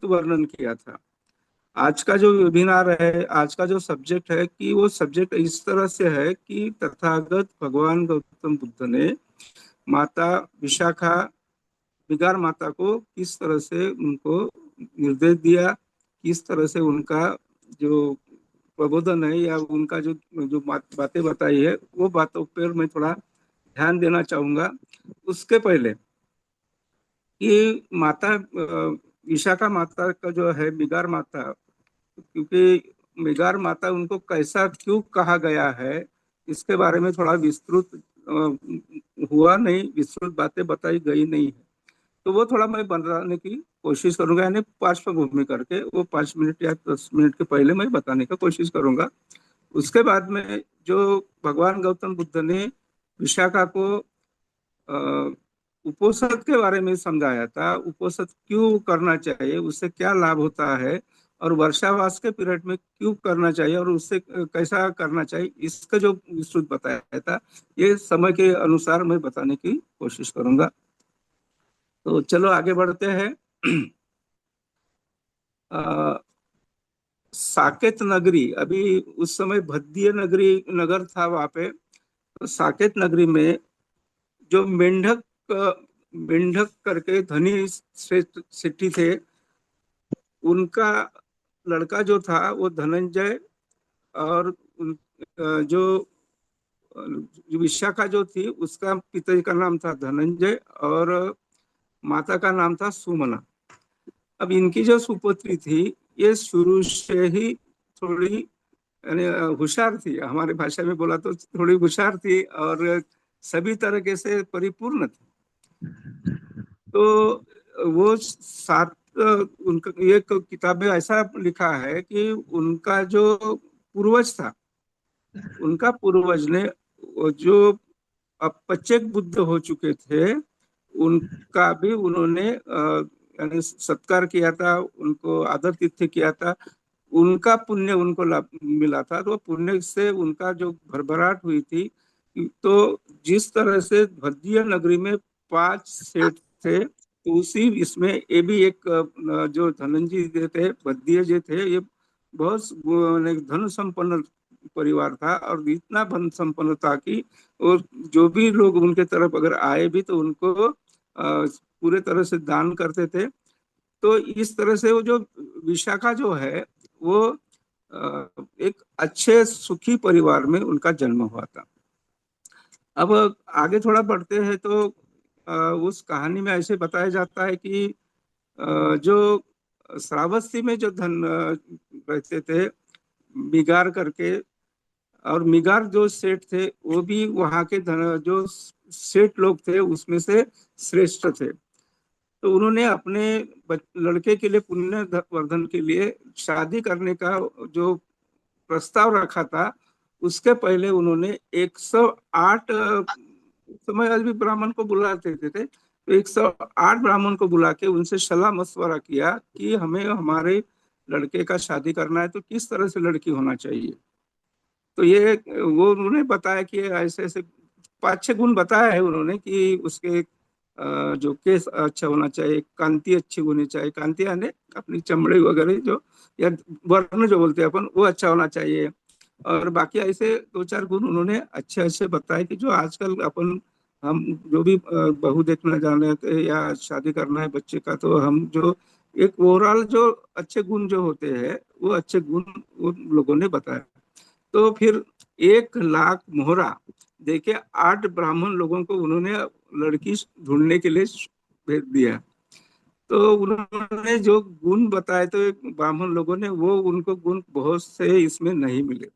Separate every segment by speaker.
Speaker 1: विस्तृत वर्णन किया था। आज का जो वेबिनार है, आज का जो सब्जेक्ट है, कि वो सब्जेक्ट इस तरह से है कि तथागत भगवान गौतम बुद्ध ने माता विशाखा विगार माता को किस तरह से उनको निर्देश दिया, किस तरह से उनका जो प्रबोधन है या उनका जो जो बातें बताई है, वो बातों पर मैं थोड़ा ध्यान देना चाहूंगा। उसके पहले कि माता विशाखा माता का जो है मिगार माता, क्योंकि मिगार माता उनको कैसा क्यों कहा गया है, इसके बारे में थोड़ा विस्तृत हुआ नहीं, विस्तृत बातें बताई गई नहीं है। तो वो थोड़ा मैं बताने की कोशिश करूंगा, यानी पार्श्वभूमि करके वो 5 मिनट या 10 मिनट के पहले मैं बताने का कोशिश करूंगा। उसके बाद में जो भगवान गौतम बुद्ध ने विशाखा को उपोषण के बारे में समझाया था, उपोषण क्यों करना चाहिए, उससे क्या लाभ होता है, और वर्षावास के पीरियड में क्यों करना चाहिए और उससे कैसा करना चाहिए, इसका जो विस्तृत बताया था, ये समय के अनुसार मैं बताने की कोशिश करूंगा। तो चलो आगे बढ़ते हैं। साकेत नगरी, अभी उस समय भद्दिय नगरी नगर था वहां पे। तो साकेत नगरी में जो मेंढक करके धनी श्रेष्ठ सेठी थे, उनका लड़का जो था वो धनंजय, और जो विशाखा जो थी उसका पिताजी का नाम था धनंजय और माता का नाम था सुमना। अब इनकी जो सुपुत्री थी, ये शुरू से ही थोड़ी यानी होशियार थी, हमारी भाषा में बोला तो थोड़ी होशियार थी और सभी तरीके से परिपूर्ण थी। तो वो सात उनका एक किताब में ऐसा लिखा है कि उनका जो पूर्वज था, उनका पूर्वज ने जो अपचेक बुद्ध हो चुके थे, उनका भी उन्होंने यानी सत्कार किया था, उनको आदर तिथ्य किया था, उनका पुण्य उनको मिला था। तो पुण्य से उनका जो भरभराट हुई थी। तो जिस तरह से भद्दिय नगरी में 5 सेठ थे, तो उसी इसमें ये भी एक जो धनंजय जी थे, भद्दिय जी थे, ये बहुत धन संपन्न परिवार था, और इतना धन संपन्न था कि और जो भी लोग उनके तरफ अगर आए भी तो उनको पूरे तरह से दान करते थे। तो इस तरह से वो जो विशाखा जो है वो एक अच्छे सुखी परिवार में उनका जन्म हुआ था। अब आगे थोड़ा बढ़ते हैं तो उस कहानी में ऐसे बताया जाता है कि जो श्रावस्ती में जो धन रहते थे मिगार करके, और मिगार जो सेठ थे वो भी वहाँ के धन जो सेठ लोग थे उसमें से श्रेष्ठ थे। तो उन्होंने अपने लड़के के लिए पुण्य वर्धन के लिए शादी करने का जो प्रस्ताव रखा था, उसके पहले उन्होंने 108 समय आज भी ब्राह्मण को बुलाते थे, तो 108 ब्राह्मण को बुला के उनसे सलाह मशवरा किया कि हमें हमारे लड़के का शादी करना है तो किस तरह से लड़की होना चाहिए। तो ये वो उन्होंने बताया कि ऐसे ऐसे 5-6 गुण बताया है उन्होंने कि उसके जो केस अच्छा होना चाहिए, कांति अच्छी होनी चाहिए, कांति यानी अपनी चमड़ी वगैरह जो या वर्ण जो बोलते हैं अपन, वो अच्छा होना चाहिए। और बाकी ऐसे 2-4 गुण उन्होंने अच्छे अच्छे बताए कि जो आजकल अपन हम जो भी बहू देखना जान रहे थे या शादी करना है बच्चे का, तो हम जो एक ओवरऑल जो अच्छे गुण जो होते हैं वो अच्छे गुण उन लोगों ने बताया। तो फिर 1 लाख मोहरा देके 8 ब्राह्मण लोगों को उन्होंने लड़की ढूंढने के लिए भेज दिया। तो उन्होंने जो गुण बताए तो ब्राह्मण लोगों ने, वो उनको गुण बहुत से इसमें नहीं मिले।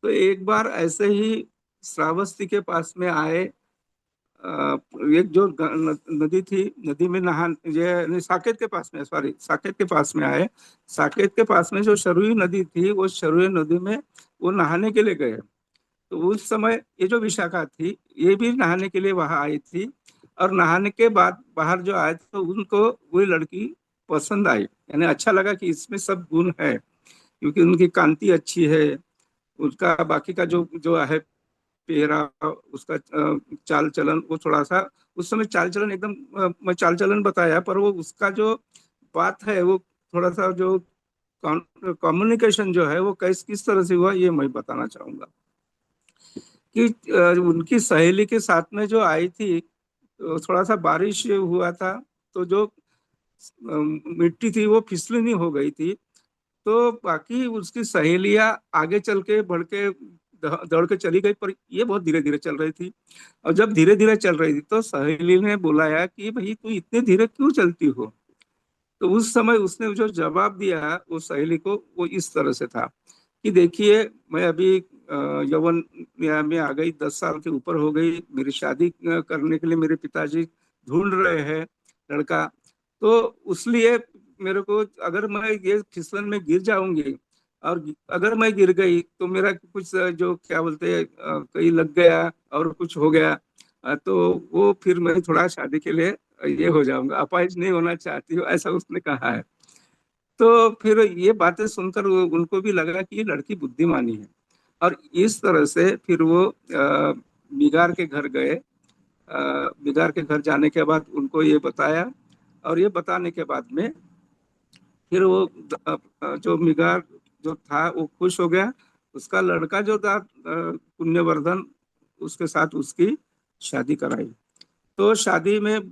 Speaker 1: तो एक बार ऐसे ही श्रावस्ती के पास में आए, एक जो नदी थी, नदी में नहा ये साकेत के पास में, सॉरी साकेत के पास में आए। साकेत के पास में जो शरुई नदी थी, वो शरुई नदी में वो नहाने के लिए गए। तो उस समय ये जो विशाखा थी, ये भी नहाने के लिए वहां आई थी, और नहाने के बाद बाहर जो आए तो उनको वही लड़की पसंद आई, यानी अच्छा लगा कि इसमें सब गुण है, क्योंकि उनकी कांति अच्छी है, उसका बाकी का जो जो है पेहरा, उसका चाल चलन, वो थोड़ा सा उस समय चाल चलन एकदम मैं चाल चलन बताया, पर वो उसका जो बात है वो थोड़ा सा जो कम्युनिकेशन जो है वो किस तरह से हुआ, ये मैं बताना चाहूंगा। कि उनकी सहेली के साथ में जो आई थी, तो थोड़ा सा बारिश हुआ था, तो जो मिट्टी थी वो फिसलनी हो गई थी। तो बाकी उसकी सहेलियां आगे चल के बढ़ के दौड़ के चली गई, पर ये बहुत धीरे धीरे चल रही थी। और जब धीरे धीरे चल रही थी तो सहेली ने बुलाया कि भाई तू इतने धीरे क्यों चलती हो। तो उस समय उसने जो जवाब दिया वो सहेली को, वो इस तरह से था कि देखिए, मैं अभी यौवन में आ गई, 10 साल के ऊपर हो गई, मेरी शादी करने के लिए मेरे पिताजी ढूंढ रहे हैं लड़का। तो उसलिए मेरे को, अगर मैं ये फिसलन में गिर जाऊंगी और अगर मैं गिर गई तो मेरा कुछ जो क्या बोलते हैं, कहीं लग गया और कुछ हो गया, तो वो फिर मैं थोड़ा शादी के लिए ये हो जाऊंगा, अपाहिज नहीं होना चाहती हूँ, ऐसा उसने कहा है। तो फिर ये बातें सुनकर उनको भी लगा कि ये लड़की बुद्धिमानी है। और इस तरह से फिर वो बिगार के घर गए। बिगार के घर जाने के बाद उनको ये बताया, और ये बताने के बाद में फिर वो जो मिगार जो था वो खुश हो गया। उसका लड़का जो था पुण्यवर्धन, उसके साथ उसकी शादी कराई। तो शादी में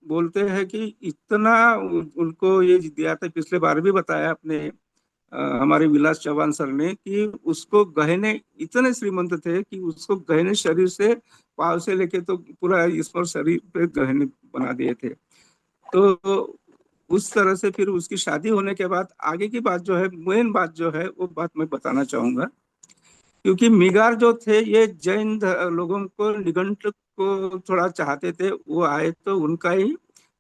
Speaker 1: बोलते हैं कि इतना उनको ये दिया था, पिछले बार भी बताया अपने हमारे विलास चौहान सर ने, कि उसको गहने इतने श्रीमंत थे कि उसको गहने शरीर से, पाँव से लेके तो पूरा इस पर शरीर पे गहने बना दिए थे। तो उस तरह से फिर उसकी शादी होने के बाद आगे की बात जो है, मेन बात जो है, वो बात मैं बताना चाहूंगा। क्योंकि मिगार जो थे ये जैन लोगों को, निघंट को थोड़ा चाहते थे, वो आए तो उनका ही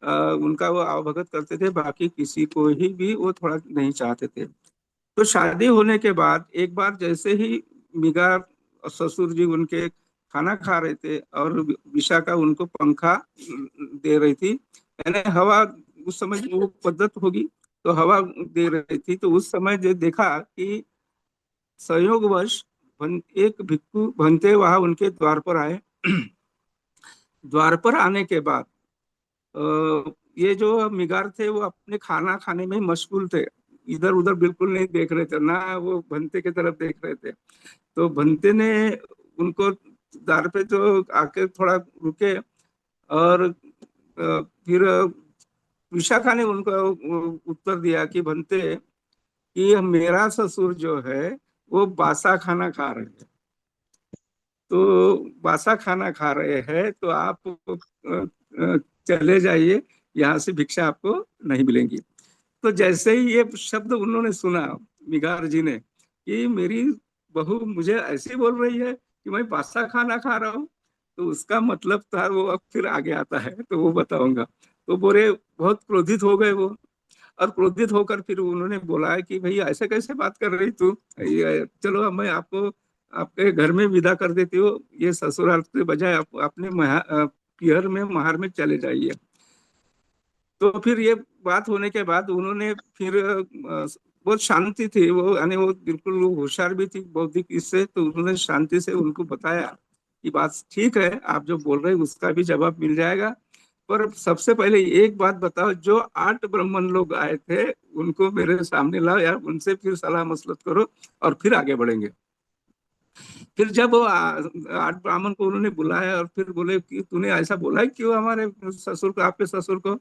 Speaker 1: उनका वो आवभगत करते थे, बाकी किसी को ही भी वो थोड़ा नहीं चाहते थे। तो शादी होने के बाद एक बार जैसे ही मिगार और ससुर जी उनके खाना खा रहे थे और विशाखा उनको पंखा दे रही थी, यानी हवा, उस समय वो पद्धत होगी, तो हवा दे रही थी। तो उस समय जो देखा कि संयोगवश एक भिक्षु भंते वहां उनके द्वार पर आए। द्वार पर आने के बाद ये जो मिगार थे वो अपने खाना खाने में ही मशगूल थे, इधर उधर बिल्कुल नहीं देख रहे थे, ना वो भंते की तरफ देख रहे थे। तो भंते ने उनको द्वार पे जो आके थोड़ा रुके, और फिर विशाखा ने उनको उत्तर दिया कि भंते, कि मेरा ससुर जो है वो बासा खाना खा रहे हैं। तो बासा खाना खा रहे हैं तो आप चले जाइए, यहाँ से भिक्षा आपको नहीं मिलेंगी। तो जैसे ही ये शब्द उन्होंने सुना, मिगार जी ने, कि मेरी बहू मुझे ऐसी बोल रही है कि मैं बासा खाना खा रहा हूँ, तो उसका मतलब था वो, अब फिर आगे आता है तो वो बताऊंगा। तो बोले, बहुत क्रोधित हो गए वो। और क्रोधित होकर फिर उन्होंने बोला है कि भैया ऐसे कैसे बात कर रही तू, चलो अब मैं आपको आपके घर में विदा कर देती हूँ, ये ससुराल के बजाय आप अपने पियर में महार में चले जाइए। तो फिर ये बात होने के बाद उन्होंने फिर बहुत शांति थी वो, यानी वो बिल्कुल होशियार भी थी बौद्धिक इससे, तो उन्होंने शांति से उनको बताया कि बात ठीक है, आप जो बोल रहे हैं उसका भी जवाब मिल जाएगा। पर सबसे पहले एक बात बताओ, जो 8 ब्राह्मण लोग आए थे उनको मेरे सामने लाओ यार, उनसे फिर सलाह मसलत करो और फिर आगे बढ़ेंगे। फिर जब वो 8 ब्राह्मण को उन्होंने बुलाया और फिर बोले कि तूने ऐसा बोला है क्यों हमारे ससुर को, आपके ससुर को।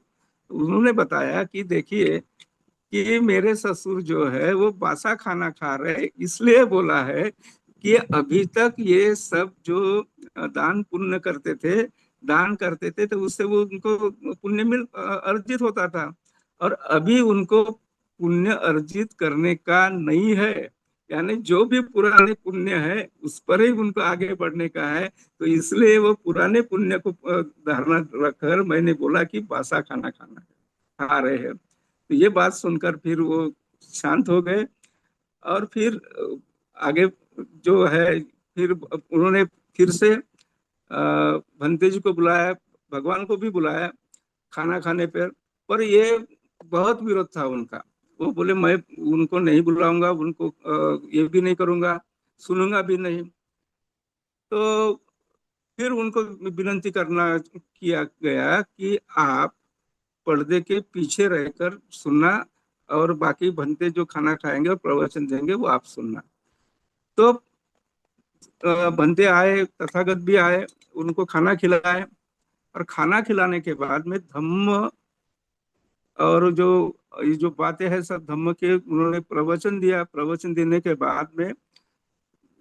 Speaker 1: उन्होंने बताया कि देखिए, कि मेरे ससुर जो है वो बासा खाना खा रहे, इसलिए बोला है कि अभी तक ये सब जो दान पुण्य करते थे, दान करते थे, तो उससे वो उनको पुण्य मिल अर्जित होता था। और अभी उनको पुण्य अर्जित करने का नहीं है, यानी जो भी पुराने पुण्य है उस पर ही उनको आगे बढ़ने का है। तो इसलिए वो पुराने पुण्य को धारणा रखकर मैंने बोला कि बासा खाना खाना खा रहे हैं। तो ये बात सुनकर फिर वो शांत हो गए। और फिर आगे जो है, फिर उन्होंने फिर से भंते जी को बुलाया, भगवान को भी बुलाया खाना खाने पर ये बहुत विरोध था उनका। वो बोले मैं उनको नहीं बुलाऊंगा, उनको ये भी नहीं करूंगा, सुनूंगा भी नहीं। तो फिर उनको विनती करना किया गया कि आप पर्दे के पीछे रहकर सुनना, और बाकी भंते जो खाना खाएंगे और प्रवचन देंगे वो आप सुनना। तो भंते आए, तथागत भी आए, उनको खाना खिलाए, और खाना खिलाने के बाद में धम्म और जो ये जो बातें हैं सब धम्म के उन्होंने प्रवचन दिया। प्रवचन देने के बाद में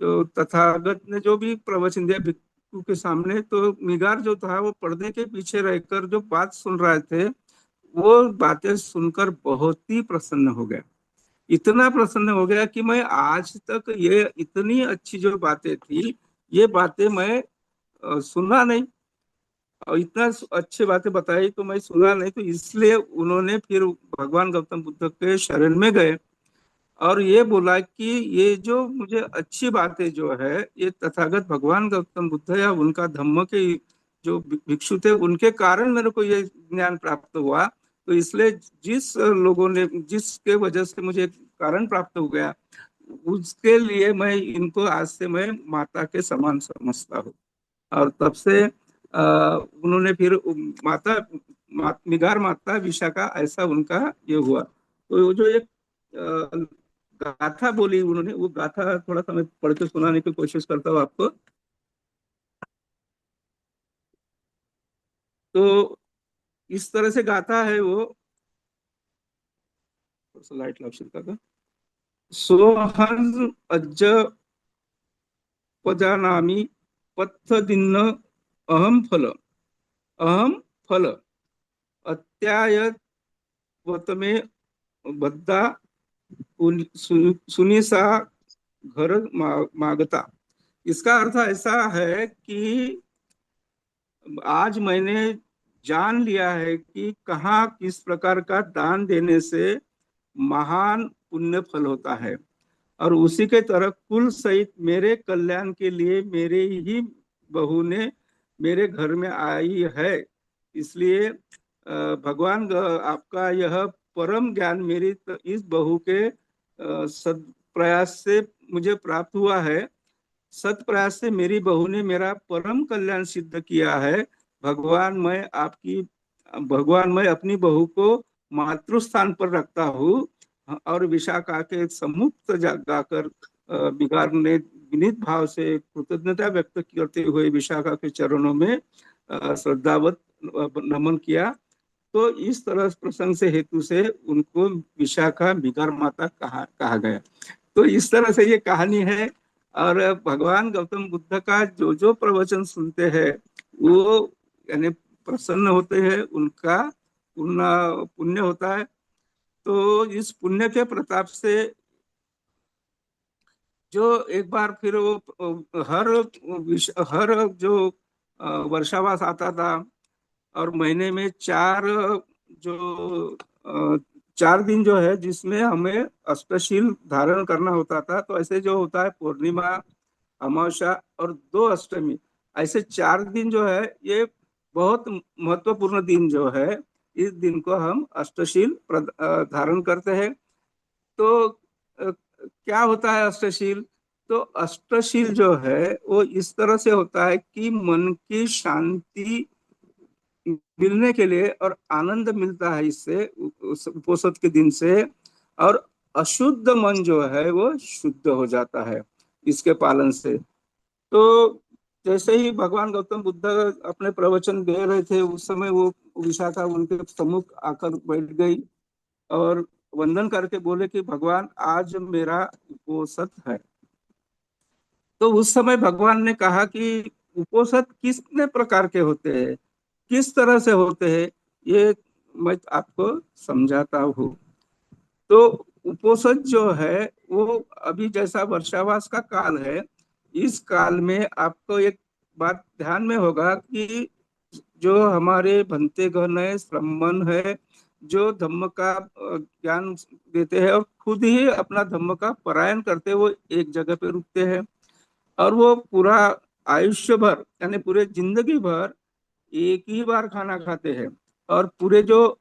Speaker 1: तो तथागत ने जो भी प्रवचन दिया भिक्षु के सामने, तो निगार जो था वो पर्दे के पीछे रहकर जो बात सुन रहे थे, वो बातें सुनकर बहुत ही प्रसन्न हो गया। इतना प्रसन्न हो गया कि मैं आज तक ये इतनी अच्छी जो बातें थी, ये बातें मैं सुना नहीं, और इतना अच्छी बातें बताई तो मैं सुना नहीं। तो इसलिए उन्होंने फिर भगवान गौतम बुद्ध के शरण में गए और ये बोला कि ये जो मुझे अच्छी बातें जो है, ये तथागत भगवान गौतम बुद्ध या उनका धम्म के जो भिक्षु थे उनके कारण मेरे को ये ज्ञान प्राप्त हुआ। तो इसलिए जिस लोगों ने, जिसके वजह से मुझे कारण प्राप्त हो गया, उसके लिए मैं इनको आज से मैं माता के समान समझता हूँ। और तब से उन्होंने फिर निगार माता विशाखा, ऐसा उनका ये हुआ। तो वो जो एक गाथा बोली उन्होंने, वो गाथा थोड़ा सा मैं पढ़ के सुनाने की कोशिश करता हूँ आपको। तो इस तरह से गाथा है वो, थोड़ा सा लाइट लक्षित का। सोहन अज्ज पजानामी पत्थ दिन्न अहम फल, अहम फल अत्यायत वतमे बद्दा सुनिसा घर मागता। इसका अर्थ ऐसा है कि आज मैंने जान लिया है कि कहाँ किस प्रकार का दान देने से महान पुण्य फल होता है, और उसी के तरह कुल सहित मेरे कल्याण के लिए मेरे ही बहू ने मेरे घर में आई है। इसलिए भगवान आपका यह परम ज्ञान मेरी इस बहू के सद प्रयास से मुझे प्राप्त हुआ है। सत प्रयास से मेरी बहू ने मेरा परम कल्याण सिद्ध किया है। भगवान मैं आपकी भगवान मैं अपनी बहू को मातृस्थान पर रखता हूँ। और विशाखा के सम्मुख जाकर बिगार ने विनीत भाव से कृतज्ञता व्यक्त करते हुए विशाखा के चरणों में श्रद्धावत नमन किया। तो इस तरह प्रसंग से हेतु से उनको विशाखा बिगार माता कहा गया। तो इस तरह से ये कहानी है। और भगवान गौतम बुद्ध का जो जो प्रवचन सुनते हैं वो यानी प्रसन्न होते हैं, उनका पुण्य पुण्य होता है। तो इस पुण्य के प्रताप से जो एक बार फिर वो हर जो वर्षावास आता था, और महीने में जो 4 दिन जो है जिसमें हमें अष्टशील धारण करना होता था। तो ऐसे जो होता है पूर्णिमा, अमावस्या और 2 अष्टमी, ऐसे 4 दिन जो है ये बहुत महत्वपूर्ण दिन जो है। इस दिन को हम अष्टशील धारण करते हैं। तो क्या होता है अष्टशील? तो अष्टशील जो है वो इस तरह से होता है कि मन की शांति मिलने के लिए, और आनंद मिलता है इससे उस उपोषद के दिन से, और अशुद्ध मन जो है वो शुद्ध हो जाता है इसके पालन से। तो जैसे ही भगवान गौतम बुद्ध अपने प्रवचन दे रहे थे, उस समय वो विशाखा उनके सम्मुख आकर बैठ गई और वंदन करके बोले कि भगवान आज मेरा उपोषद है। तो उस समय भगवान ने कहा कि उपोषद कितने प्रकार के होते हैं, किस तरह से होते हैं, ये मैं आपको समझाता हूँ। तो उपोषद जो है वो अभी जैसा वर्षावास का काल है, इस काल में आपको एक बात ध्यान में होगा कि जो हमारे भंते गण है, श्रमण है, जो धम्म का ज्ञान देते हैं और खुद ही अपना धम्म का परायण करते, वो एक जगह पे रुकते हैं। और वो पूरा आयुष्य भर यानी पूरे जिंदगी भर एक ही बार खाना खाते हैं। और पूरे जो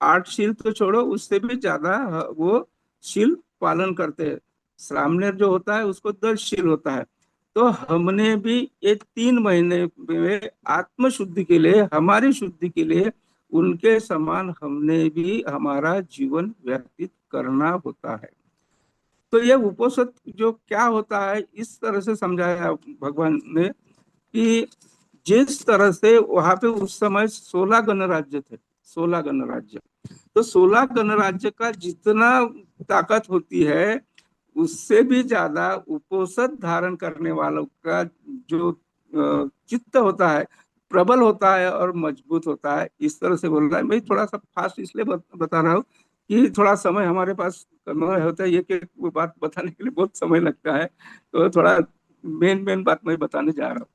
Speaker 1: 8 शील तो छोड़ो, उससे भी ज्यादा वो शील पालन करते हैं। श्रामणेर जो होता है उसको 10 शील होता है। तो हमने भी ये 3 महीने में आत्म शुद्धि के लिए, हमारी शुद्धि के लिए, उनके समान हमने भी हमारा जीवन व्यतीत करना होता है। तो ये उपोषद जो क्या होता है, इस तरह से समझाया भगवान ने कि जिस तरह से वहां पे उस समय 16 गणराज्य थे, 16 गणराज्य, तो 16 गणराज्य का जितना ताकत होती है उससे भी ज्यादा उपोषद धारण करने वालों का जो चित्त होता है प्रबल होता है और मजबूत होता है। इस तरह से बोल रहा है। मैं थोड़ा सा फास्ट इसलिए बता रहा हूँ कि थोड़ा समय हमारे पास कम होता है, ये वो बात बताने के लिए बहुत समय लगता है, तो थोड़ा मेन मेन बात मैं बताने जा रहा हूँ।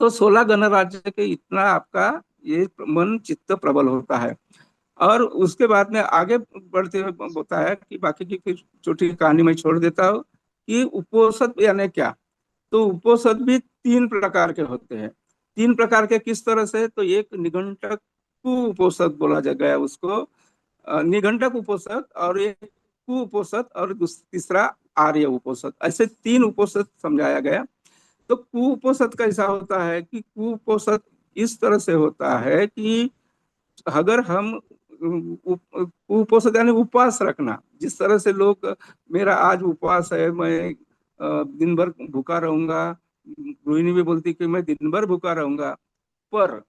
Speaker 1: तो 16 गणराज्य के इतना आपका ये मन चित्त प्रबल होता है। और उसके बाद में आगे बढ़ते हुए बताया कि बाकी की फिर छोटी कहानी मैं छोड़ देता हूँ कि उपोषद यानी क्या। तो उपोषद भी तीन प्रकार के होते हैं। तीन प्रकार के किस तरह से, तो एक निघंटक उपोषद बोला गया उसको, निघंटक उपोषद, और एक कु उपोषद, और तीसरा आर्य उपोषद, ऐसे तीन उपोषद समझाया गया। तो कुपोषद कैसा होता है कि कुपोषद इस तरह से होता है कि अगर हम कुपोषद यानी उपवास रखना, जिस तरह से लोग मेरा आज उपवास है, मैं दिन भर भूखा रहूंगा, रोहिणी भी बोलती कि मैं दिन भर भूखा रहूंगा। पर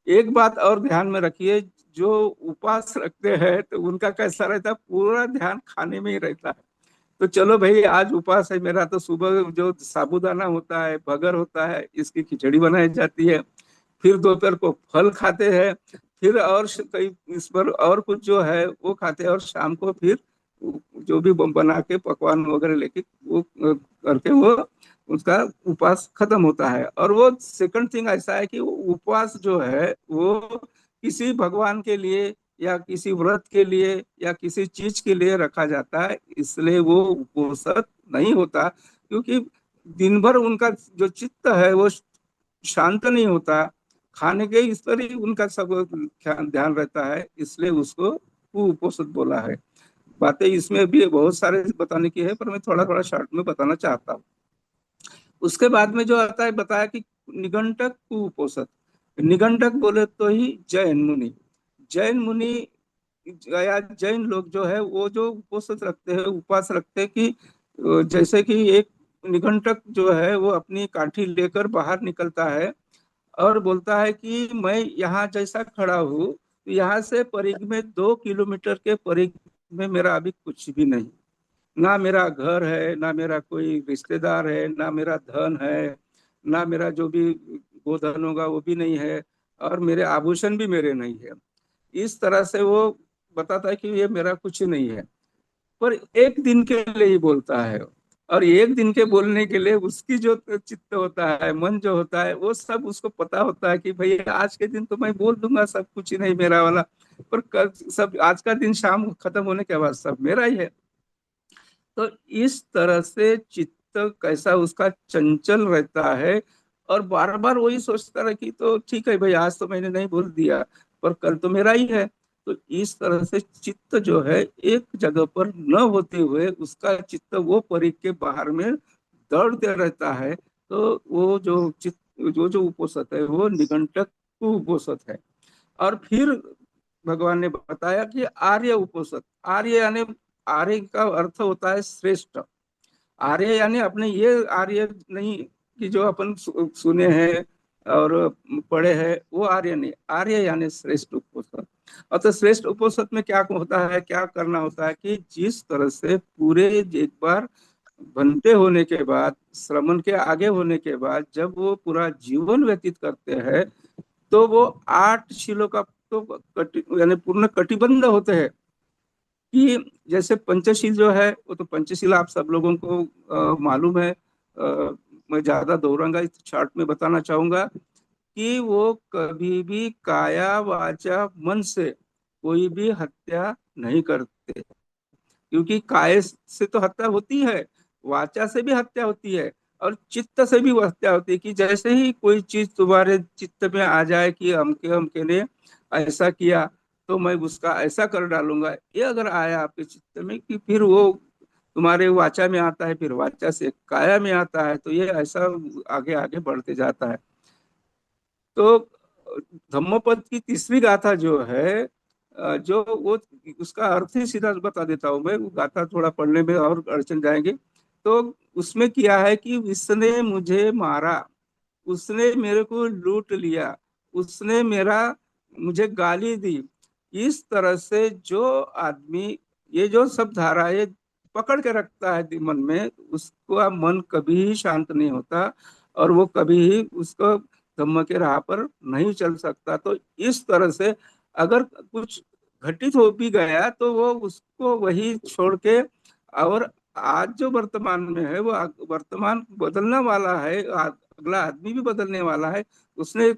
Speaker 1: एक बात और ध्यान में रखिए, जो उपवास रखते हैं तो उनका कैसा रहता है, पूरा ध्यान खाने में ही रहता है। तो चलो भाई आज उपवास है मेरा, तो सुबह जो साबूदाना होता है, बगर होता है, इसकी खिचड़ी बनाई जाती है, फिर दोपहर को फल खाते हैं, फिर और कई इस पर और कुछ जो है वो खाते हैं, और शाम को फिर जो भी बना के पकवान वगैरह लेके वो करके वो उसका उपवास खत्म होता है। और वो सेकंड थिंग ऐसा है कि वो उपवास जो है वो किसी भगवान के लिए या किसी व्रत के लिए या किसी चीज के लिए रखा जाता है, इसलिए वो उपोषित नहीं होता, क्योंकि दिन भर उनका जो चित्त है वो शांत नहीं होता, खाने के इस पर ही उनका सब ध्यान रहता है, इसलिए उसको कुपोषित बोला है। बातें इसमें भी बहुत सारे बताने की है, पर मैं थोड़ा थोड़ा शॉर्ट में बताना चाहता हूँ। उसके बाद में जो आता है बताया कि निघंटक कुपोषित। निघंटक बोले तो ही जैन मुनि, जैन मुनि या जैन लोग जो है वो जो उपोषित रखते हैं, उपवास रखते हैं कि जैसे कि एक निघंटक जो है वो अपनी काठी लेकर बाहर निकलता है और बोलता है कि मैं यहाँ जैसा खड़ा हूँ, यहाँ से परिघ में 2 किलोमीटर के परिघ में मेरा अभी कुछ भी नहीं, ना मेरा घर है, ना मेरा कोई रिश्तेदार है, ना मेरा धन है, ना मेरा जो भी गोधन होगा वो भी नहीं है, और मेरे आभूषण भी मेरे नहीं है। इस तरह से वो बताता है कि ये मेरा कुछ नहीं है। पर एक दिन के लिए ही बोलता है, और एक दिन के बोलने के लिए उसकी जो चित्त होता है, मन जो होता है, वो सब उसको पता होता है कि भाई आज के दिन तो मैं बोल दूंगा सब कुछ ही नहीं मेरा वाला, पर कल सब आज का दिन शाम खत्म होने के बाद सब मेरा ही है। तो इस तरह से चित्त कैसा उसका चंचल रहता है, और बार बार वही सोचता रहे कि तो ठीक है भाई आज तो मैंने नहीं बोल दिया, पर कल तो मेरा ही है। तो इस तरह से चित्त जो है एक जगह पर न होते हुए उसका चित्त वो परिघ के बाहर में दौड़ते रहता है। तो वो जो चित्त जो जो उपोषित है वो निघंटक उपोषित है। और फिर भगवान ने बताया कि आर्य उपोषित, आर्य यानी आर्य का अर्थ होता है श्रेष्ठ। आर्य यानी अपने ये आर्य नहीं कि जो अपन सुने हैं और पढ़े हैं, वो आर्य नहीं, आर्य यानी श्रेष्ठ उपोषित। और तो श्रेष्ठ उपोषित में क्या होता है, क्या करना होता है कि जिस तरह से पूरे एक बार बनते होने के बाद, श्रमण के आगे होने के बाद जब वो पूरा जीवन व्यतीत करते हैं, तो वो 8 शिलों का तो यानी पूर्ण कटिबंध होते हैं। कि जैसे पंचशील जो है वो तो पंचशील आप सब लोगों को मालूम है। मैं ज्यादा दोहराऊंगा, इस चार्ट में बताना चाहूंगा कि वो कभी भी काया वाचा मन से कोई भी हत्या नहीं करते, क्योंकि काय से तो हत्या होती है, वाचा से भी हत्या होती है, और चित्त से भी वो हत्या होती है। कि जैसे ही कोई चीज तुम्हारे चित्त में आ जाए कि हमके हमके ने ऐसा किया, तो मैं उसका ऐसा कर डालूंगा, ये अगर आया आपके चित्त में कि फिर वो तुम्हारे वाचा में आता है, फिर वाचा से काया में आता है, तो ये ऐसा आगे आगे बढ़ते जाता है। तो धम्मपद की तीसरी गाथा जो है जो वो उसका अर्थ ही सीधा बता देता हूँ मैं, वो गाथा थोड़ा पढ़ने में और अड़चन जाएंगे। तो उसमें किया है कि इसने मुझे मारा, उसने मेरे को लूट लिया, उसने मेरा मुझे गाली दी। इस तरह से जो आदमी ये जो सब धाराएं पकड़ के रखता है मन में, उसका मन कभी ही शांत नहीं होता, और वो कभी ही उसको धम्म के राह पर नहीं चल सकता। तो इस तरह से अगर कुछ घटित हो भी गया तो वो उसको वही छोड़ के, और आज जो वर्तमान में है वो वर्तमान बदलने वाला है, अगला आदमी भी बदलने वाला है। उसने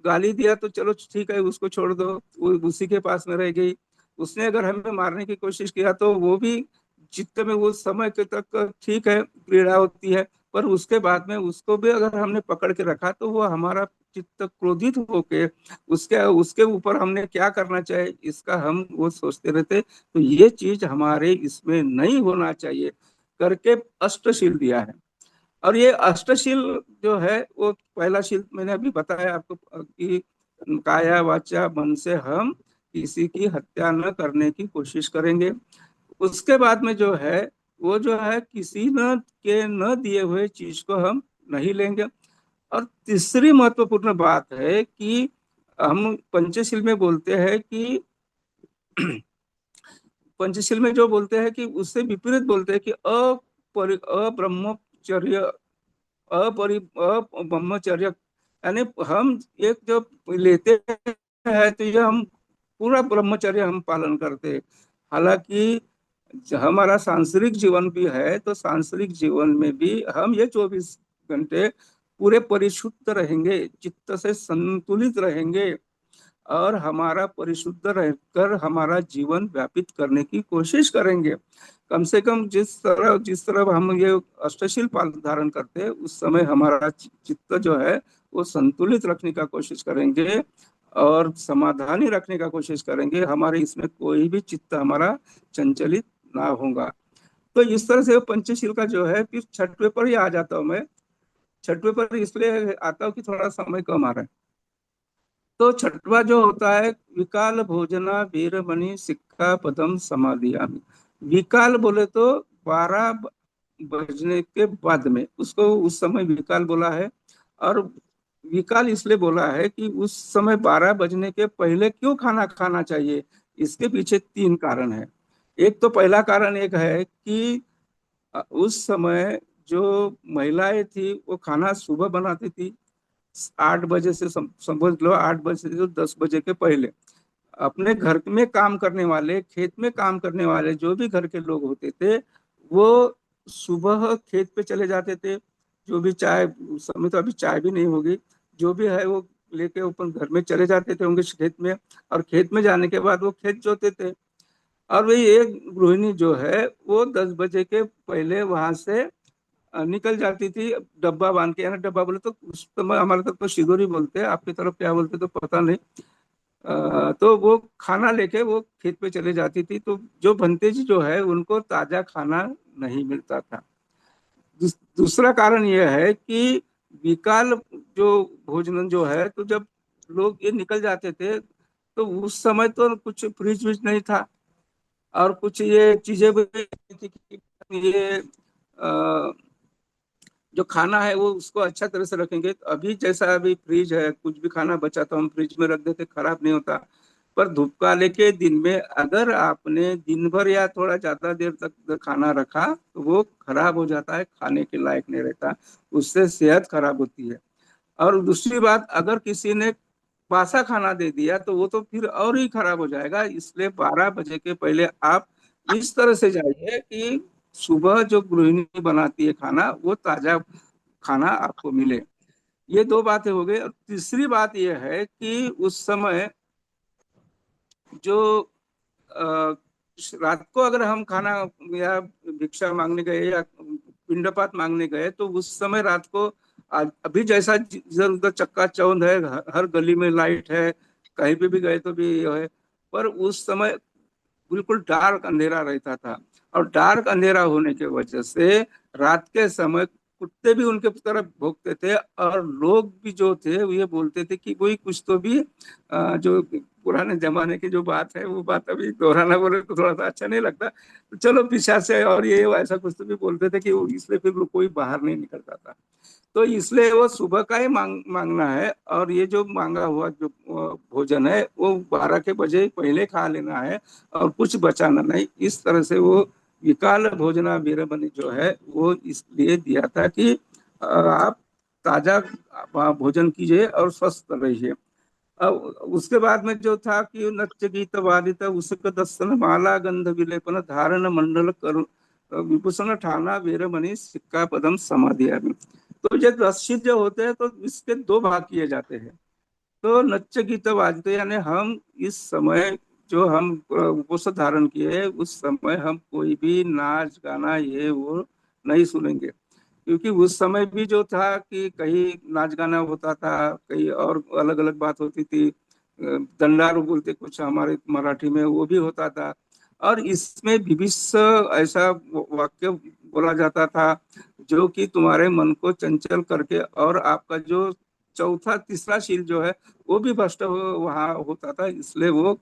Speaker 1: गाली दिया तो चलो ठीक है, उसको छोड़ दो, वो उसी के पास में रह गई। उसने अगर हमें मारने की कोशिश किया तो वो भी चित्त में उस समय के तक ठीक है, पीड़ा होती है, पर उसके बाद में उसको भी अगर हमने पकड़ के रखा तो वो हमारा चित्त क्रोधित होके उसके उसके ऊपर हमने क्या करना चाहिए इसका हम वो सोचते रहते। तो ये चीज हमारे इसमें नहीं होना चाहिए करके अष्टशील दिया है। और ये अष्टशील जो है वो पहला शील मैंने अभी बताया आपको कि काया वाचा मन से हम किसी की हत्या न करने की कोशिश करेंगे। उसके बाद में जो है वो जो है किसी न के न दिए हुए चीज को हम नहीं लेंगे। और तीसरी महत्वपूर्ण बात है कि हम पंचशील में बोलते हैं कि पंचशील में जो बोलते हैं कि उससे विपरीत बोलते हैं कि अब्रह्मचर्य, ब्रह्मचर्य, यानी हम एक जो लेते हैं तो ये हम पूरा ब्रह्मचर्य हम पालन करते हैं। हालांकि हमारा सांसारिक जीवन भी है तो सांसारिक जीवन में भी हम ये 24 घंटे पूरे परिशुद्ध रहेंगे, चित्त से संतुलित रहेंगे, और हमारा परिशुद्ध रहकर हमारा जीवन व्यापित करने की कोशिश करेंगे। कम से कम जिस तरह हम ये अष्टशील पाल धारण करते हैं उस समय हमारा चित्त जो है वो संतुलित रखने का कोशिश करेंगे और समाधानी रखने का कोशिश करेंगे, हमारे इसमें कोई भी चित्त हमारा चंचलित ना होगा। तो इस तरह से पंचशील का जो है, फिर छठवें पर ही आ जाता हूँ मैं। छठवें पर इसलिए आता हूँ कि थोड़ा समय कम आ रहा है। तो छठवा जो होता है, विकाल भोजना वीरमणि सिक्खा पदम समाधियामि। विकाल बोले तो 12 बजने के बाद में उसको उस समय विकाल बोला है। और विकाल इसलिए बोला है कि उस समय 12 बजने के पहले क्यों खाना खाना चाहिए, इसके पीछे 3 कारण है। एक तो पहला कारण एक है कि उस समय जो महिलाएं थी वो खाना सुबह बनाती थी, 8 बजे से समझ लो 8 बजे से 10 बजे के पहले अपने घर में काम करने वाले, खेत में काम करने वाले जो भी घर के लोग होते थे वो सुबह खेत पे चले जाते थे। जो भी चाय, उस समय तो अभी चाय भी नहीं होगी, जो भी है वो लेके ऊपर घर में चले जाते थे उनके खेत में, और खेत में जाने के बाद वो खेत जोते थे। और वही एक गृहिणी जो है वो 10 बजे के पहले वहां से निकल जाती थी डब्बा बांध के, यानी डब्बा बोले तो उस समय हमारे तरफ तो सिदोरी बोलते हैं, आपकी तरफ क्या बोलते तो पता नहीं। तो वो खाना लेके वो खेत पे चले जाती थी, तो जो भंते जी जो है उनको ताजा खाना नहीं मिलता था। दूसरा कारण यह है कि विकाल जो भोजन जो है, तो जब लोग ये निकल जाते थे तो उस समय तो कुछ फ्रिज विज नहीं था, और कुछ ये चीजें भी नहीं थी कि ये जो खाना है वो उसको अच्छा तरह से रखेंगे। तो अभी जैसा अभी फ्रिज है, कुछ भी खाना बचा तो हम फ्रिज में रख देते, खराब नहीं होता। पर धूपकाले के दिन में अगर आपने दिन भर या थोड़ा ज्यादा देर तक खाना रखा तो वो खराब हो जाता है, खाने के लायक नहीं रहता, उससे सेहत खराब होती है। और दूसरी बात, अगर किसी ने बासा खाना दे दिया तो वो तो फिर और ही खराब हो जाएगा। इसलिए 12 बजे के पहले आप इस तरह से जाइए कि सुबह जो गृहिणी बनाती है खाना वो ताजा खाना आपको मिले। ये 2 बातें हो गई। और तीसरी बात यह है कि उस समय जो अ, रात को अगर हम खाना या भिक्षा मांगने गए या पिंडपात मांगने गए तो उस समय रात को अभी जैसा इधर उधर चक्का चौंध है, हर गली में लाइट है, कहीं पे भी गए तो भी है, पर उस समय बिल्कुल डार्क अंधेरा रहता था। और डार्क अंधेरा होने की वजह से रात के समय कुत्ते भी उनके तरफ भौंकते थे, और लोग भी जो थे वो ये बोलते थे कि कोई कुछ तो भी जो पुराने जमाने की जो बात है वो बात अभी दोहराना बोले तो थोड़ा सा अच्छा नहीं लगता। तो चलो पीछा से, और ये ऐसा कुछ तो भी बोलते थे कि इसलिए फिर कोई बाहर नहीं निकलता था। तो इसलिए वो सुबह का ही मांगना है, और ये जो मांगा हुआ जो भोजन है वो 12 के बजे पहले खा लेना है, और कुछ बचाना नहीं। इस तरह से वो विकाल भोजना वीरमणि जो है वो इसलिए दिया था कि आप ताजा भोजन कीजिए और स्वस्थ रहिए। अब उसके बाद में जो था कि नृत्य गीत वादित उसक दर्शन माला गंध विलेपन धारण मंडल कर विभूषण ठाना वीरमणि सिक्का पदम समाधिया में। तो ये 10 जो होते हैं तो इसके दो भाग किए जाते हैं। तो नृत्य गीत वादित यानी हम इस समय जो हम उपवास धारण किए उस समय हम कोई भी नाच गाना ये वो नहीं सुनेंगे, क्योंकि उस समय भी जो था कि कहीं नाच गाना होता था, कहीं और अलग अलग बात होती थी, दंडारू बोलते कुछ हमारे मराठी में, वो भी होता था। और इसमें विभिन्न ऐसा वाक्य बोला जाता था जो कि तुम्हारे मन को चंचल करके, और आपका जो चौथा तीसरा शील जो है वो भी भ्रष्ट वहाँ होता था। इसलिए वो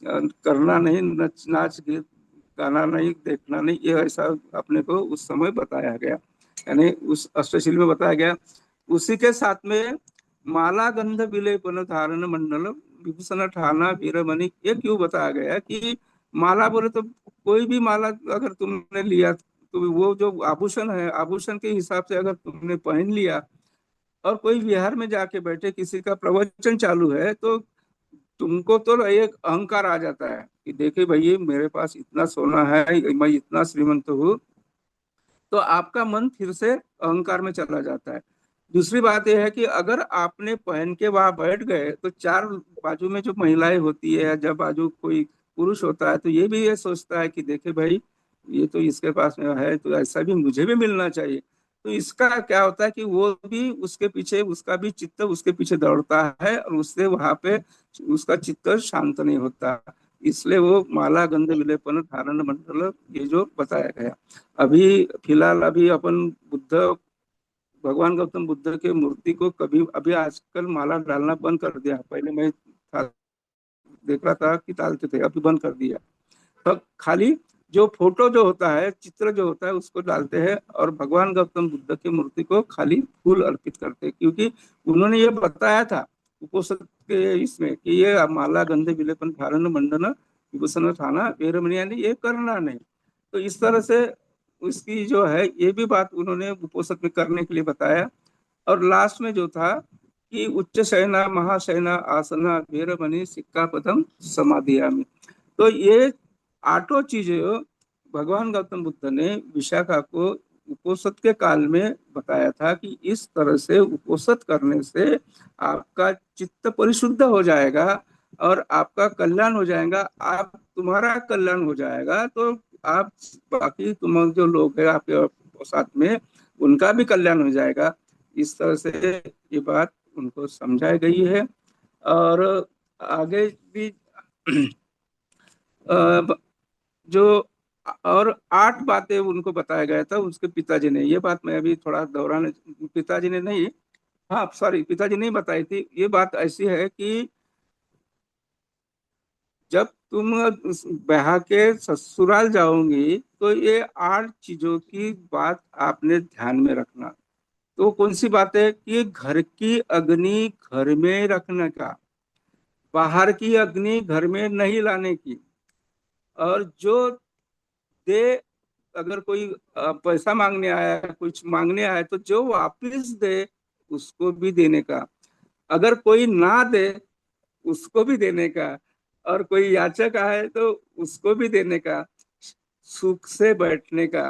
Speaker 1: करना नहीं, नाच गीत गाना नहीं, देखना नहीं, ये ऐसा अपने को उस समय बताया गया, यानी उस अष्टशील में बताया गया। उसी के साथ में माला गंध विलेपन धारण मंडल विभूषण ठाना वीरमणि, ये क्यों बताया गया कि माला बोले तो कोई भी माला अगर तुमने लिया तो वो जो आभूषण है, आभूषण के हिसाब से अगर तुमने पहन लिया, और कोई विहार में जाके बैठे किसी का प्रवचन चालू है, तो तुमको तो एक अहंकार आ जाता है कि देखे भैया मेरे पास इतना सोना है, मैं इतना श्रीमंत हूँ। तो आपका मन फिर से अहंकार में चला जाता है। दूसरी बात यह है कि अगर आपने पहन के वहां बैठ गए तो चार बाजू में जो महिलाएं होती है, जब बाजू कोई पुरुष होता है, तो ये भी ये सोचता है कि देखे भाई ये तो इसके पास में है, तो ऐसा भी मुझे भी मिलना चाहिए। तो इसका क्या होता है कि वो भी उसके पीछे, उसका भी चित्त उसके पीछे दौड़ता है, और उससे वहां पे उसका चित्त शांत नहीं होता। इसलिए वो माला गंध विलेपन धारण मंडल ये जो बताया गया। अभी फिलहाल अभी अपन बुद्ध, भगवान गौतम बुद्ध के मूर्ति को कभी अभी आजकल माला डालना बंद कर दिया। पहले मैं देख रहा था कि डालते थे, अभी बंद कर दिया। तो खाली जो फोटो जो होता है, चित्र जो होता है उसको डालते हैं, और भगवान गौतम बुद्ध की मूर्ति को खाली फूल अर्पित करते हैं, क्योंकि उन्होंने ये बताया था उपोषण के इसमें कि ये माला गंधे विलेपन धारण मंडन विभूषण ठाना वीरमणि, यानी ये करना नहीं। तो इस तरह से उसकी जो है ये भी बात उन्होंने उपोषण में करने के लिए बताया। और लास्ट में जो था कि उच्च शयना महाशयना आसना वीरमणि सिक्का पदम समाधियामि। तो ये आठों चीजें भगवान गौतम बुद्ध ने विशाखा को उपोषित के काल में बताया था कि इस तरह से उपोषित करने से आपका चित्त परिशुद्ध हो जाएगा, और आपका कल्याण हो जाएगा, आप तुम्हारा कल्याण हो जाएगा, तो आप बाकी तुम जो लोग हैं आपके साथ में उनका भी कल्याण हो जाएगा। इस तरह से ये बात उनको समझाई गई है। और आगे भी जो और 8 बातें उनको बताया गया था उसके पिताजी ने, ये बात मैं अभी थोड़ा दोहराने, पिताजी ने नहीं, हाँ सॉरी, पिताजी नहीं बताई थी। ये बात ऐसी है कि जब तुम बहा के ससुराल जाओगी तो ये 8 चीजों की बात आपने ध्यान में रखना। तो कौन सी बात है कि घर की अग्नि घर में रखने का, बाहर की अग्नि घर में नहीं लाने की, और जो दे, अगर कोई पैसा मांगने आया है, कुछ मांगने आया है, तो जो वापिस दे उसको भी देने का, अगर कोई ना दे उसको भी देने का, और कोई याचक आए तो उसको भी देने का, सुख से बैठने का,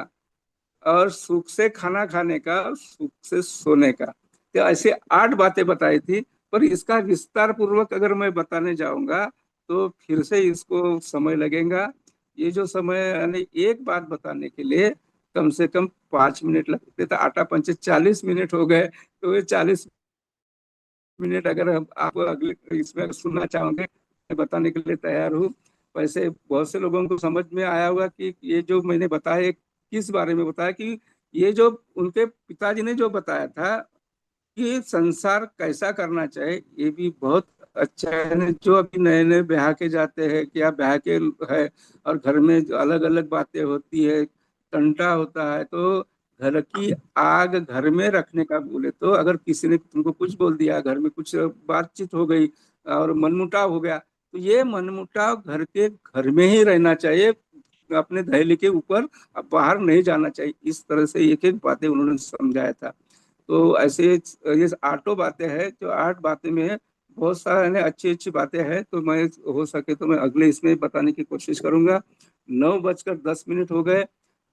Speaker 1: और सुख से खाना खाने का, और सुख से सोने का। तो ऐसे 8 बातें बताई थी। पर इसका विस्तार पूर्वक अगर मैं बताने जाऊंगा तो फिर से इसको समय लगेगा। ये जो समय यानी एक बात बताने के लिए कम से कम 5 मिनट लगते, तो आटा पंचे 40 मिनट हो गए। तो ये 40 मिनट अगर आप अगले इसमें सुनना चाहोगे, मैं बताने के लिए तैयार हूँ। वैसे बहुत से लोगों को समझ में आया होगा कि ये जो मैंने बताया किस बारे में बताया, कि ये जो उनके पिताजी ने जो बताया था कि संसार कैसा करना चाहिए, ये भी बहुत अच्छा है, जो अभी नए नए ब्याह के जाते हैं, क्या ब्याह के है, और घर में जो अलग अलग बातें होती है, टंटा होता है, तो घर की आग घर में रखने का बोले तो, अगर किसी ने तुमको कुछ बोल दिया, घर में कुछ बातचीत हो गई और मनमुटाव हो गया, तो ये मनमुटाव घर में ही रहना चाहिए, अपने धैर्य के ऊपर बाहर नहीं जाना चाहिए। इस तरह से एक एक बातें उन्होंने समझाया था। तो ऐसे ये 8 बातें हैं, जो 8 बातें में बहुत सारे अच्छी अच्छी बातें हैं। तो मैं हो सके तो मैं अगले इसमें बताने की कोशिश करूंगा। 9:10 हो गए।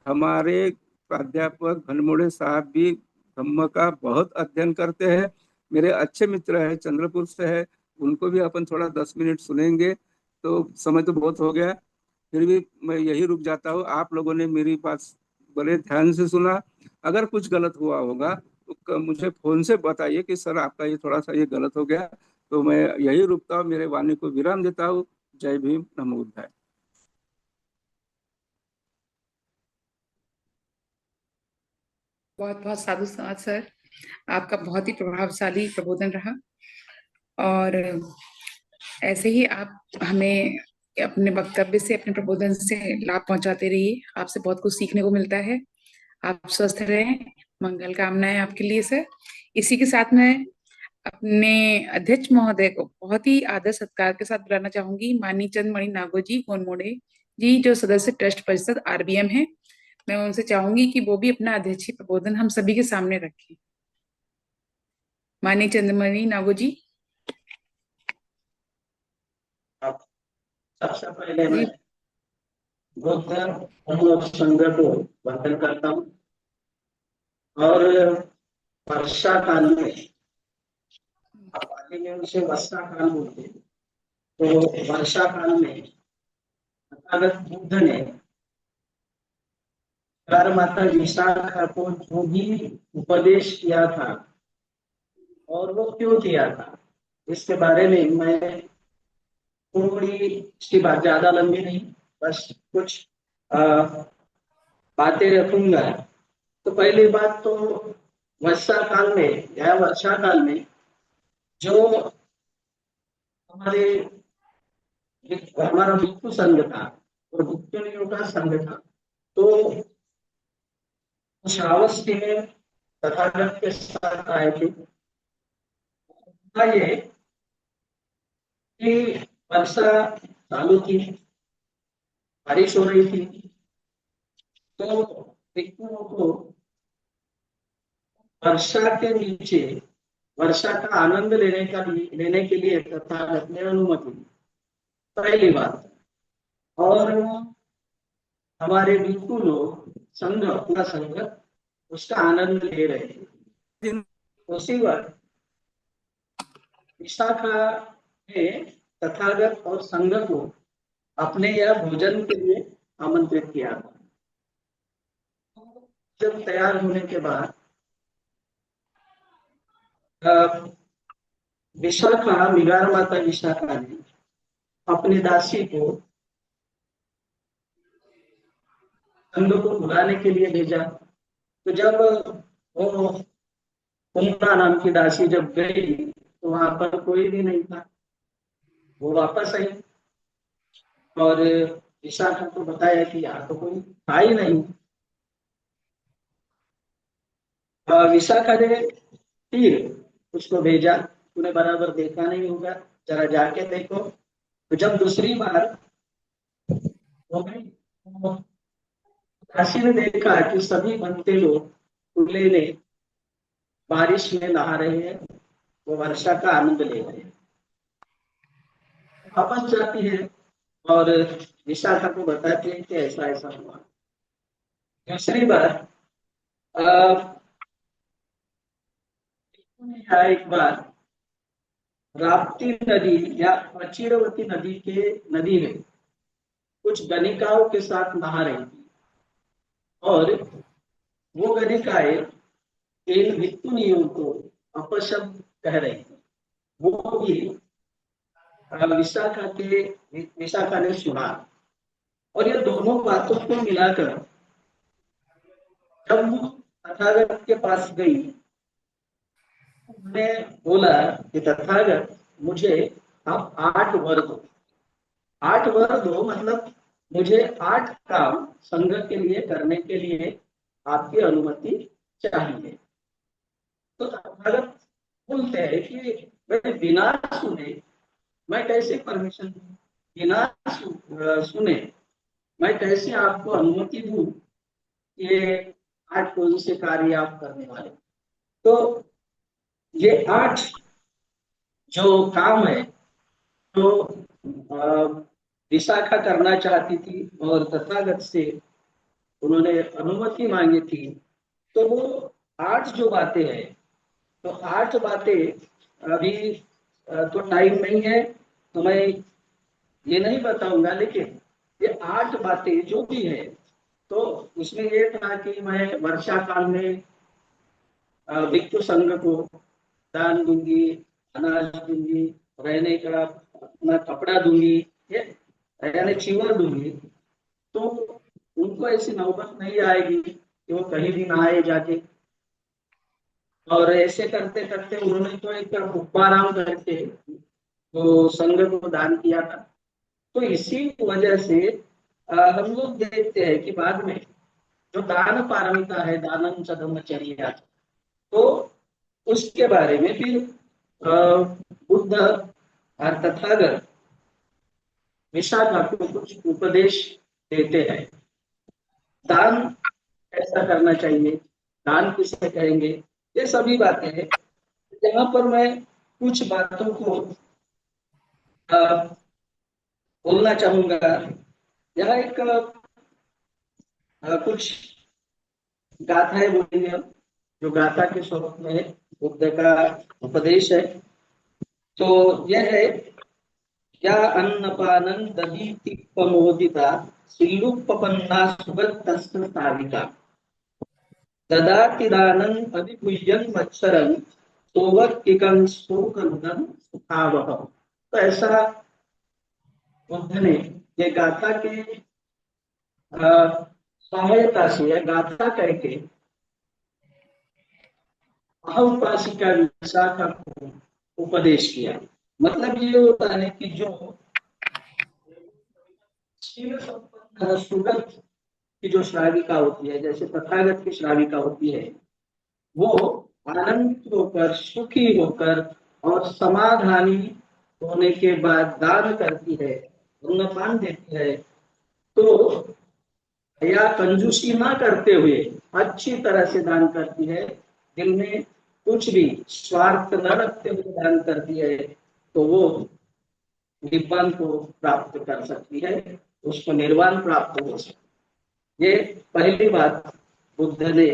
Speaker 1: हमारे प्राध्यापक भनमोड़े साहब भी धम्म का बहुत अध्ययन करते हैं, मेरे अच्छे मित्र हैं, चंद्रपुर से है। उनको भी अपन थोड़ा 10 मिनट सुनेंगे। तो समय तो बहुत हो गया, फिर भी मैं यही रुक जाता हूँ। आप लोगों ने मेरी बात बड़े ध्यान से सुना। अगर कुछ गलत हुआ होगा तो मुझे फोन से बताइए कि सर आपका ये थोड़ा सा ये गलत हो गया। तो मैं यही रुकता हूँ, मेरे वाणी को विराम देता हूँ। जय भीम, नमो बुद्धाय।
Speaker 2: बहुत बहुत साधु संत सर, आपका बहुत ही प्रभावशाली प्रबोधन रहा। और ऐसे ही आप हमें अपने वक्तव्य से, अपने प्रबोधन से लाभ पहुंचाते रहिए। आपसे बहुत कुछ सीखने को मिलता है। आप स्वस्थ रहें, मंगल कामनाएं आपके लिए सर। इसी के साथ में अपने अध्यक्ष महोदय को बहुत ही आदर सत्कार के साथ बुलाना चाहूंगी, माननीय चंद्रमणि नागो जी गोनमोड़े जी, जो सदस्य ट्रस्ट परिषद आरबीएम है। मैं उनसे चाहूंगी कि वो भी अपना अध्यक्षीय प्रबोधन हम सभी के सामने रखें। माननीय चंद्रमणि नागो जी।
Speaker 3: अब सबसे पहले मैं
Speaker 2: जी।
Speaker 3: बुद्ध धर्म और संघ को वंदन करता हूँ। और वर्षा काल में, आप पाली में उसे वर्षा काल बोलते हैं, तो वर्षा काल में तथागत बुद्ध ने कर माता विशाखा को जो भी उपदेश किया था, और वो क्यों किया था, इसके बारे में मैं थोड़ी, इसकी बात ज्यादा लंबी नहीं, बस कुछ बातें रखूंगा। तो पहली बात तो, वर्षा काल में या वर्षा काल में जो हमारे हमारा भिक्षु संघ था और भिक्षुणियों का संघ था, तो श्रावस्ती में तथागत के साथ आए थे। ये कि वर्षा चालू थी, बारिश हो रही थी, तो भिक्षुओं को वर्षा के नीचे वर्षा का आनंद लेने के लिए तथागत ने अनुमति दी, पहली बात। और हमारे भिक्षु लोग संघ, अपना संघ, उसका आनंद ले रहे थे। उसी वक्त विशाखा ने तथागत और संघ को अपने यह भोजन के लिए आमंत्रित किया था। जब तैयार होने के बाद विशाखा, मिगार माता विशाखा ने अपनी दासी को संघ को बुलाने के लिए भेजा। तो जब वो कुंभा नाम की दासी जब गई, तो वहां पर कोई भी नहीं था। वो वापस आई और विशाखा को बताया कि यहाँ तो कोई था ही नहीं। विशाखा ने फिर उसको भेजा, तूने बराबर देखा नहीं होगा, जरा जाके देखो। तो जब दूसरी बार हो गई, तो काशी ने देखा कि सभी बनते लोग खुले ने बारिश में नहा रहे हैं, वो वर्षा का आनंद ले रहे हैं। वापस जाती है और विशाखा को बताती है कि ऐसा ऐसा हुआ। दूसरी बार एक बार राप्ती नदी या प्रचीरवती नदी में कुछ गणिकाओं के साथ नहा रही थी, और वो गणिकाएं इन भिक्षुणियों को अपशब्द कह रही थी। वो भी विशाखा ने सुना। और ये दोनों बातों को मिलाकर जब वो तथागत के पास गई, उन्होंने बोला कि तथागत, मुझे आप 8 वर दो। 8 वर दो मतलब मुझे 8 काम संघ के लिए करने के लिए आपकी अनुमति चाहिए। तो तथागत बोलते हैं कि भाई बिना सुने मैं कैसे परमिशन दूं, बिना सुने मैं कैसे आपको अनुमति दूं ये 8 कोई से कार्य आप करने वाले। तो ये 8 जो काम है तो विशाखा करना चाहती थी और तथागत से उन्होंने अनुमति मांगी थी। तो वो 8 जो बातें हैं तो 8 बातें अभी तो टाइम नहीं है तो मैं ये नहीं बताऊंगा, लेकिन ये 8 बातें जो भी है तो उसमें ये था कि मैं वर्षा काल में भिक्षु संघ को दान दूंगी, अनाज दूंगी, रहने का अपना कपड़ा दूंगी, ये यानी चीवर दूंगी। तो उनको ऐसी नौबत नहीं आएगी कि वो कहीं भी नहाए जाके। और ऐसे करते करते उन्होंने तो एक उपमाराम करके तो संघ को दान किया था। तो इसी वजह से हम लोग देखते हैं कि बाद में जो दान पारमिता है, दानम च ब्रह्मचर्य, तो उसके बारे में फिर बुद्ध और तथागत विशाखा को कुछ उपदेश देते हैं। दान कैसा करना चाहिए, दान किसे कहेंगे, ये सभी बातें हैं। यहाँ पर मैं कुछ बातों को बोलना चाहूंगा। यहाँ एक कुछ गाथाएं बोलेंगे हम, जो गाथा के स्वरूप में बुद्ध का उपदेश है। तो यह है, क्या अन्नपानन दधीतिपमोदिता सिल्लुपपन्ना सुगतस्तन साविका ददाति दानं अभिभूयन् मत्सरं सोवत्तिकं शोकरुदं सुखावह। तो ऐसा बुद्ध ने ये गाथा के सहायता से या गाथा कह के महाउपासिका विशाखा को उपदेश किया। मतलब ये होता है कि जो शिव संपन्न सुगत की जो श्राविका होती है, जैसे तथागत की श्राविका होती है, वो आनंदित होकर, सुखी होकर और समाधानी होने के बाद दान करती है, अन्नपान देती है। तो या कंजूसी ना करते हुए अच्छी तरह से दान करती है, दिल में कुछ भी स्वार्थ न रखते हुए दान करती है, तो वो निब्बान को प्राप्त कर सकती है, उसको निर्वाण प्राप्त हो सकती है। ये पहली बात बुद्ध ने,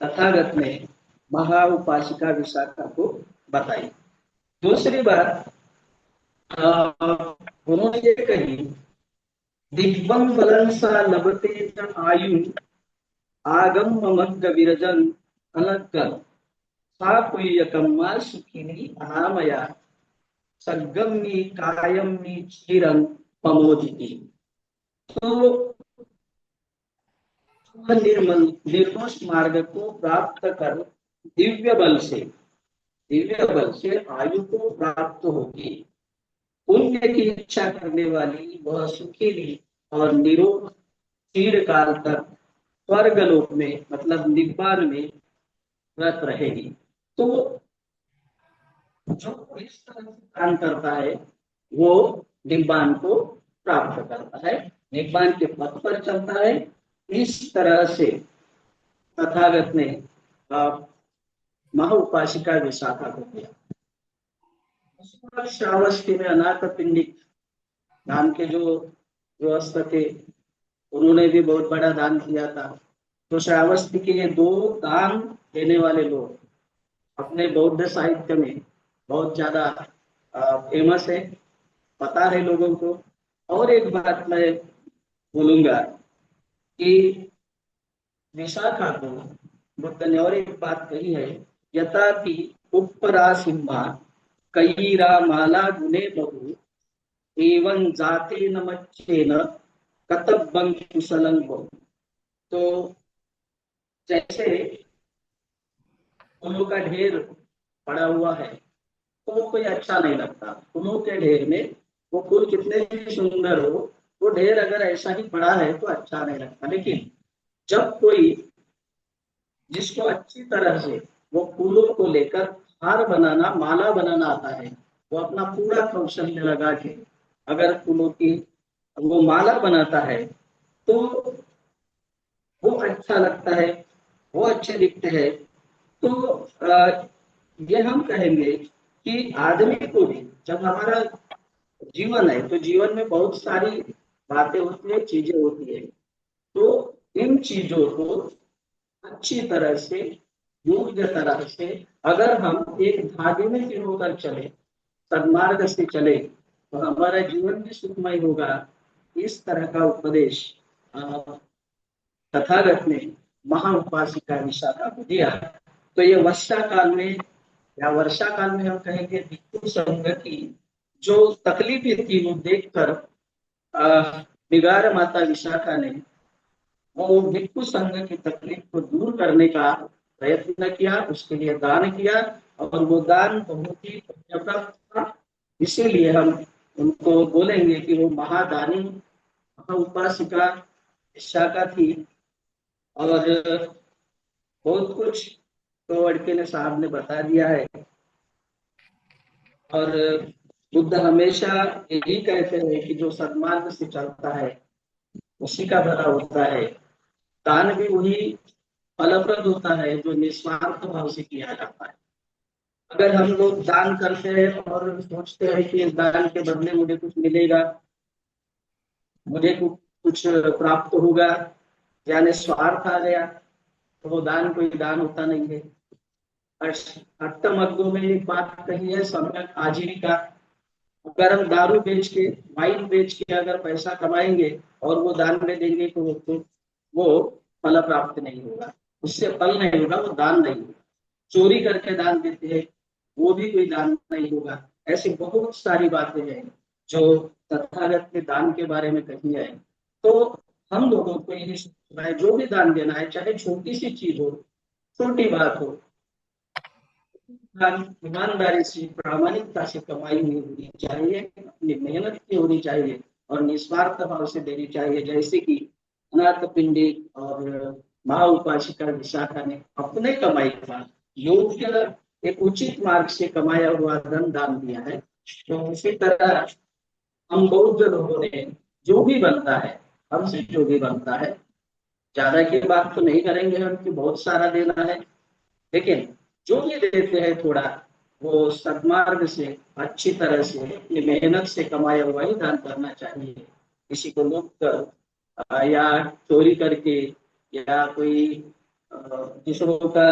Speaker 3: तथागत ने महा उपासिका विशाखा को बताई। दूसरी बात उन्होंने ये कही, दिग्बम बलन सा लभते च आयु आगम ममग्ग विरजन अनग्ग सा पुय्यकम्मा सुखिनी अनामया सगम्मी कायम्मी चिरं पमोदिति। तो निर्मल निर्दोष मार्ग को प्राप्त कर दिव्य बल से आयु को प्राप्त होगी। पुण्य की इच्छा करने वाली वह सुखी और निरोग चिर काल तक स्वर्गलोक में मतलब निब्बान में रत रहेगी। तो जो इस तरह से दान करता है वो निब्बान को प्राप्त करता है, निब्बान के पथ पर चलता है। इस तरह से तथागत ने महा विशाखा को दिया। श्रावस्ती में अनाथ पिंडिक दान के जो व्यवस्थ थे, उन्होंने भी बहुत बड़ा दान किया था। तो श्रावस्ती के ये 2 दान देने वाले लोग अपने बौद्ध साहित्य में बहुत ज्यादा फेमस है, पता है लोगों को। और एक बात मैं बोलूंगा कि विशाखा को बुद्ध ने और एक बात कही है, यथापि उपरा सिंहा कईरा माला गुने बहु एवं जाते नमच्छेन कतब्बं कुशलं बहु। तो जैसे फूलों का ढेर पड़ा हुआ है तो वो कोई अच्छा नहीं लगता। फूलों के ढेर में वो फूल कितने भी सुंदर हो, वो ढेर अगर ऐसा ही पड़ा है तो अच्छा नहीं लगता। लेकिन जब कोई जिसको अच्छी तरह से वो फूलों को लेकर हार बनाना, माला बनाना आता है, वो अपना पूरा कौशल्य लगा के अगर फूलों की वो माला बनाता है तो वो अच्छा लगता है, वो अच्छे दिखते हैं। तो ये हम कहेंगे कि आदमी को भी जब हमारा जीवन है तो जीवन में बहुत सारी बातें होती है, चीजें होती है। तो इन चीजों को अच्छी तरह से, योग्य तरह से अगर हम एक धागे में पिरोकर चले, सन्मार्ग से चले, तो हमारा जीवन भी सुखमय होगा। इस तरह का उपदेश तथागत ने महाउपासिका विशाखा को दिया। तो ये वर्षा काल में या वर्षा काल में हम कहेंगे भिक्षु संघ की जो तकलीफें थी वो देखकर बिगार माता विशाखा ने वो भिक्षु संघ की तकलीफ को दूर करने का प्रयत्न किया, उसके लिए दान किया और वो दान बहुत ही पुण्यप्रद था। इसीलिए हम उनको बोलेंगे कि वो महादानी महाउपासिका विशाखा थी। और बहुत कुछ तो अड़के ने साहब ने बता दिया है। और बुद्ध हमेशा यही कहते हैं कि जो सन्मार्ग से चलता है उसी का भला होता है। दान भी वही फलप्रद होता है जो निस्वार्थ भाव से किया जाता है। अगर हम लोग दान करते हैं और सोचते हैं कि इस दान के बदले मुझे कुछ मिलेगा, मुझे कुछ प्राप्त होगा, यानी स्वार्थ आ गया, तो वो दान कोई दान होता नहीं है। अष्टमग्गों में एक बात कही है, सम्यक आजीविका। अगर हम दारू बेच के, वाइन बेच के अगर पैसा कमाएंगे और वो दान में देंगे तो वो फल प्राप्त नहीं होगा, उससे फल नहीं होगा, वो दान नहीं होगा। चोरी करके दान देते हैं, वो भी कोई दान नहीं होगा। ऐसी बहुत सारी बातें हैं जो तथागत ने दान के बारे में कही है। तो हम लोगों को यही सोचना है, जो भी दान देना है, चाहे छोटी सी चीज हो, छोटी बात हो, ईमानदारी से, प्रामाणिकता से कमाई हुई होनी चाहिए, अपनी मेहनत की होनी चाहिए और निस्वार्थ भाव से देनी चाहिए। जैसे कि अनाथ पिंडी और महाउपासिका विशाखा ने अपने कमाई का योग्य एक उचित मार्ग से कमाया हुआ धन दान दिया है। तो उसी तरह हम बौद्ध लोगों ने जो भी बनता है, हमसे जो भी बनता है, ज्यादा की बात तो नहीं करेंगे हम कि बहुत सारा देना है, लेकिन जो भी देते हैं थोड़ा, वो सद्मार्ग से, अच्छी तरह से, अपनी मेहनत से कमाया हुआ ही दान करना चाहिए। किसी को लुट कर या चोरी करके या कोई दूसरों का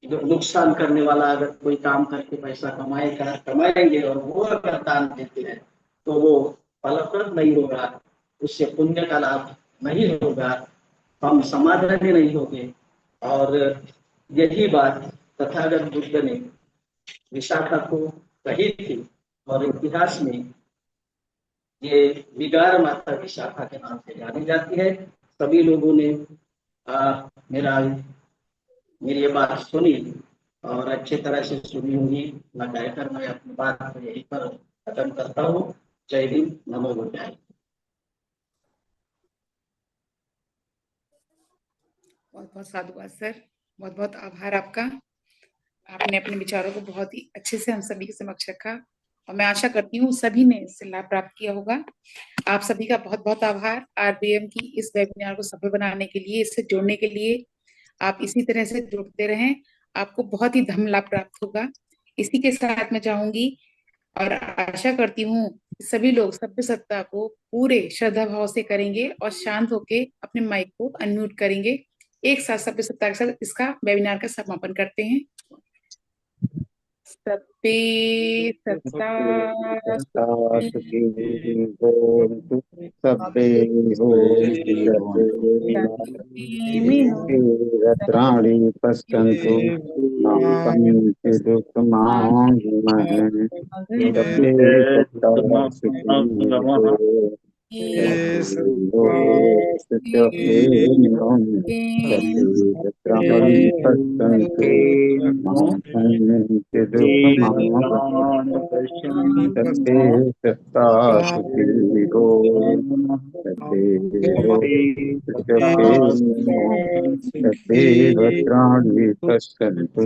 Speaker 3: नुकसान करने वाला अगर कोई काम करके पैसा कमाएंगे और वो अगर दान देते हैं तो वो फलप्रद नहीं होगा, उससे पुण्य का लाभ नहीं होगा, हम समाधानी नहीं होंगे। और यही बात तथागत बुद्ध ने विशाखा को कही थी और इतिहास में ये विगार माता विशाखा के नाम से जानी जाती है। सभी लोगों ने मेरी ये बात सुनी और अच्छी तरह से सुनी होगी। मैं कहकर मैं अपनी बात को यहीं पर खत्म करता हूँ। जय हिंद, नमो बुद्धाय।
Speaker 2: बहुत बहुत साधुवाद सर, बहुत बहुत आभार आपका। आपने अपने विचारों को बहुत ही अच्छे से हम सभी के समक्ष रखा और मैं आशा करती हूँ सभी ने इससे लाभ प्राप्त किया होगा। आप सभी का बहुत बहुत आभार। आरबीएम की इस वेबिनार को सफल बनाने के लिए, इससे जोड़ने के लिए। आप इसी तरह से जुड़ते रहें, आपको बहुत ही धन लाभ प्राप्त होगा। इसी के साथ मैं चाहूंगी और आशा करती हूँ सभी लोग सभ्य सत्ता को पूरे श्रद्धा भाव से करेंगे और शांत होके अपने माइक को अनम्यूट करेंगे। एक साथ सभ्य सत्ता के साथ इसका वेबिनार का समापन करते हैं। सभ्य सत्ता
Speaker 4: रत्राणि पश्यन्तु मां पञ्चदुःखमाहिमहे सभ्ये सत्ता सुखिनो भद्राणि पश्यन्तु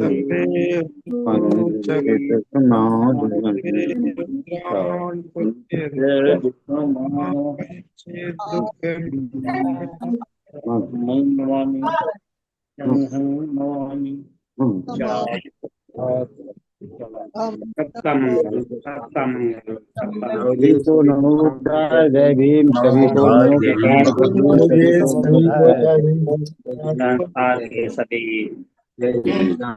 Speaker 4: सभी को नमस्कार, जय भीम। सभी को नमस्कार,
Speaker 5: सभी
Speaker 4: जय भीम।